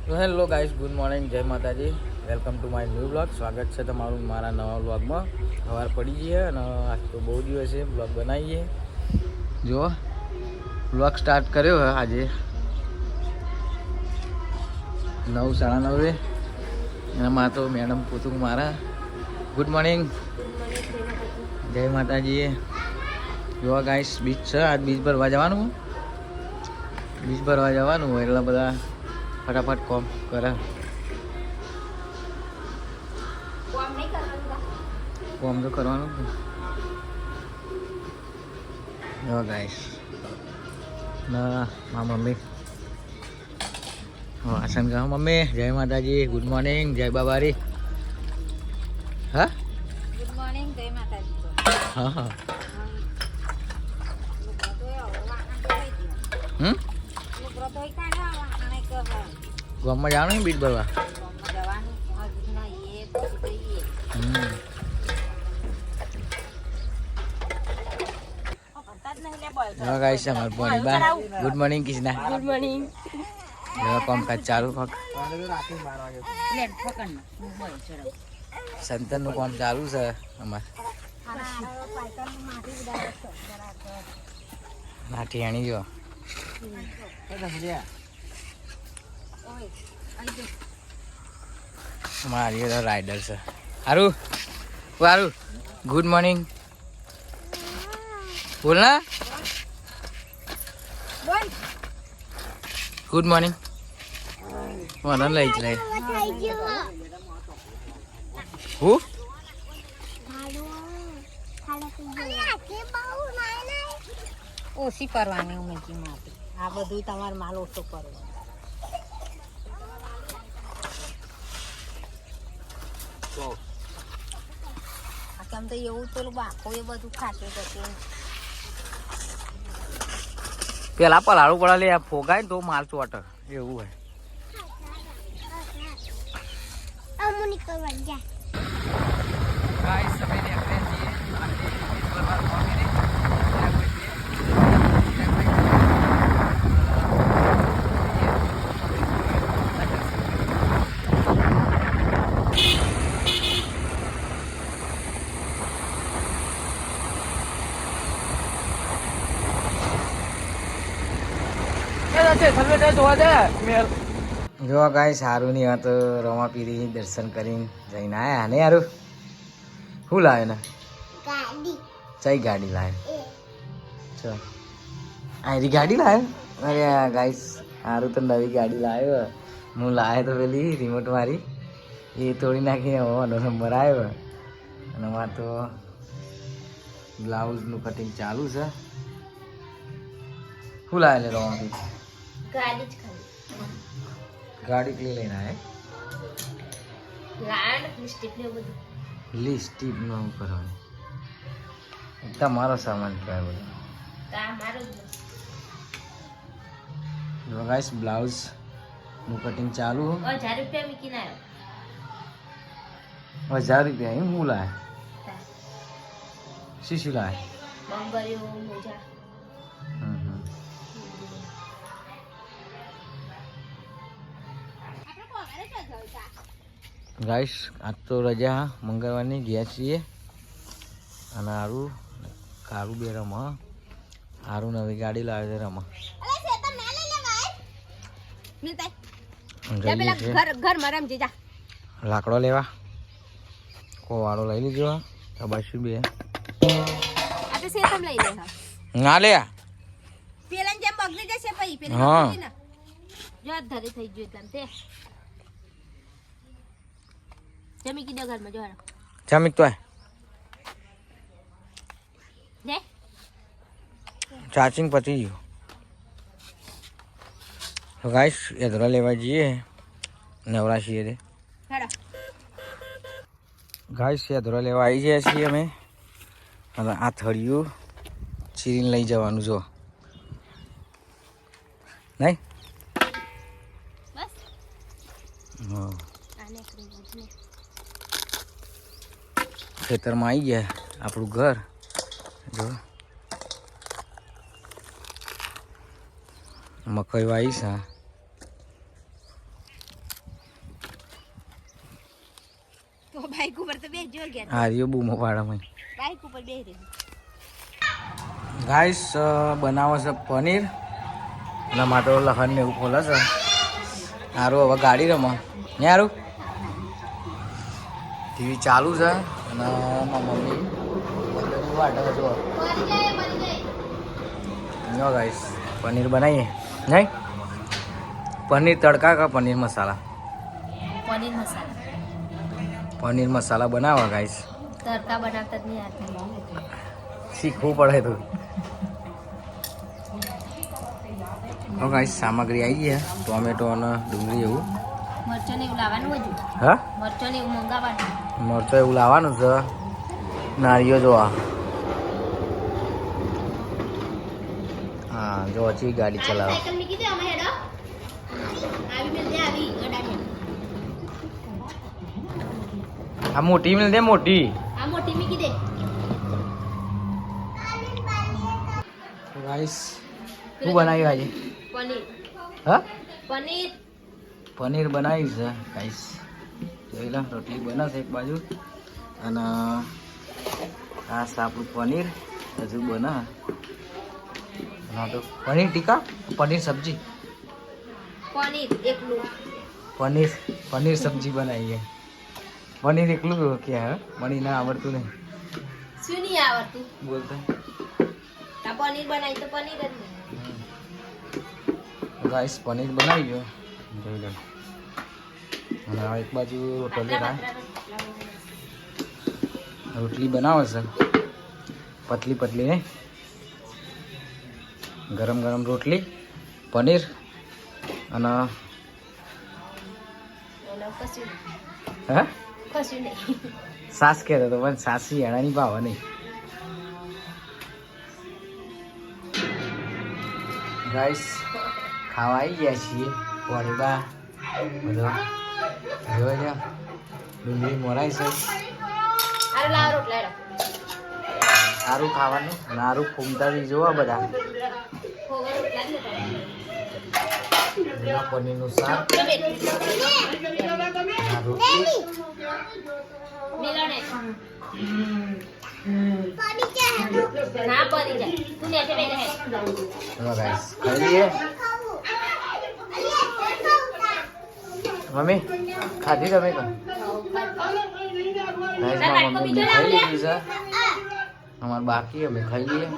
તો hello guys, good morning, જય માતાજી. Welcome to my new blog. સ્વાગત છે તમારું મારા નવા બ્લોગમાં. સવાર પડી જઈએ અને આજ તો બહુ દિવસ છે બ્લોગ બનાવીએ. જો બ્લોગ સ્ટાર્ટ કર્યો હે આજે 9, 9:30 એમાં તો મેડમ પોતું મારા. ગુડ મોર્નિંગ, જય માતાજી. જો ગાઈસ બીચ છે, આજ બીચ ભરવા જવાનું હોય એટલે બધા ફટાફટ કોમ કરે. કોમ તો કરવાનું જો ગાઈસ. ના મારા મમ્મી વાસણ કહો. મમ્મી જય માતાજી, ગુડ મોર્નિંગ, જય બાબારી. હા ગુડ મોર્નિંગ, જય માતાજી. હા હા ગામમાં જવાનું ને બીચ ભરવા. Good morning Kishna. Good morning. કામકાજ ચાલુ. સંતન નું કામ ચાલુ છે અમારે. માટી આણી જો મારી રાઈડર છે. હારું હારું. ગુડ મોર્નિંગ બોલ ના. Good morning. મને લઈ જ લઈ હું ઓછી કરવાની ઉમેજી માટે આ બધું તમારે માલ ઓછો કરવાનો. કેમ તો એવું પેલું બાકો એ બધું ખાતે જતું પેલા પલાળું પડે લે ફોગાય ને તો માલ ચોટ એવું હોય. જો ગાય સારું નહીં તો રમા પીરી દર્શન કરીને જઈને આયા ને. યારું શું લાવે ને ચઈ ગાડી લાવે ચલ આરી ગાડી લાવે. અરે ગાઈસ સારું તો નવી ગાડી લાવ્યો. હું લાવે તો પેલી રિમોટ મારી એ તોડી નાખીને હોવાનો નંબર આવ્યો. અને અમારે તો બ્લાઉઝનું કટિંગ ચાલુ છે. શું લાવે લે રમા ગાડી જ ગાડી કલી લઈને આવે. લિસ્ટિપ નો કરવાનું તમારો સામાન કહેવાય બધો. ગાઈસ બ્લાઉઝ નું કટિંગ ચાલુ. 1000 રૂપિયા મૂકીને આવ્યો. 1000 રૂપિયા એમ હું લાવે. શીશી લાવે બંગરીઓ મોજા. ગાઈસ આજ તો રજા મંગળવારની ગયા છીએ. અને હારું કારું બે રમા. હારું નવી ગાડી લાવે છે રમા. લાકડો લેવા કોવાળો લઈ લીધો. તબાસી બે ના લે હા થઈ ગયું તે જમી કીધો ઘરમાં જો જમીક તો ચાર્જિંગ પતી ગયું. તો ગાઈસ એધરા લેવા જઈએ નવરા છીએ તે. ગાઈસ એધરા લેવા આવી ગયા છીએ અમે. અને આ થળિયું ચીરીને લઈ જવાનું જો નહીં. હા ખેતરમાં આવી ગયા આપણું ઘર જો. મકાઈ વાવી છે. બાઈક ઉપર તો બે જો ગયા હારીઓ બૂમો પાડે મેં બાઈક ઉપર બે રહી ગાઈસ બનાવો છે પનીર એના માટે લખન ને એવું ખોલે છે સારું હવે ગાડી રમો ને સારું ટીવી ચાલુ છે અને મારા મમ્મી વાટે જો ગાઈસ પનીર બનાવીએ નહીં પનીર તડકા કા પનીર મસાલા પનીર મસાલા બનાવો ગાઈસ તડકા બનાવતા જ નહીં આવતા શીખવું પડે તો ગાઈસ સામગ્રી આવી ગયા ટોમેટો અને ડુંગળી એવું મરચો ને એવું લાવવાનું હજુ હા મરચો ને એવું મંગાવવાનું મરચો એવું લાવવાનું છે નારિયો જોવા હા જો હજી ગાડી ચલાવે આ મોટી મિલ દે મોટી ગાઈસ શું બનાવ્યું આજે પનીર હા પનીર પનીર બનાવ્યું છે ગાઈસ જોઈ લો રોટલી બનાવશે એક બાજુ અને આ સાપું પનીર હજુ બના ના તો પનીર ટીકા પનીર સબ્જી પનીર એકલું પનીર સબ્જી બનાવીએ પનીર એકલું કે હા પનીર ના આવડતું નહીં શું નહીં આવડતું બોલતા પનીર બનાવી તો પનીર જ નહીં ગાઈસ પનીર બનાવી ગયો જોઈ લો અને આ એક બાજુ રોટલી બનાવે છે પતલી પતલી ને ગરમ ગરમ રોટલી પનીર અને હા કશું નહીં સાસ કહેતો હતો પણ સાસી એણાની ભાવ નહીં ગાઈસ ખાવા આવી ગયા છીએ વળીબા બધો જોઈ ડુંગળી મોરાય છે સારું ખાવાનું નારું ફૂમતા બી જોવા બધા પનીરનું શાક રોટલી ખાઈ લઈએ મમ્મી ખાધી તમે તો મમ્મી ખાઈ લીધી છે અમારે બાકી અમે ખાઈ લઈએ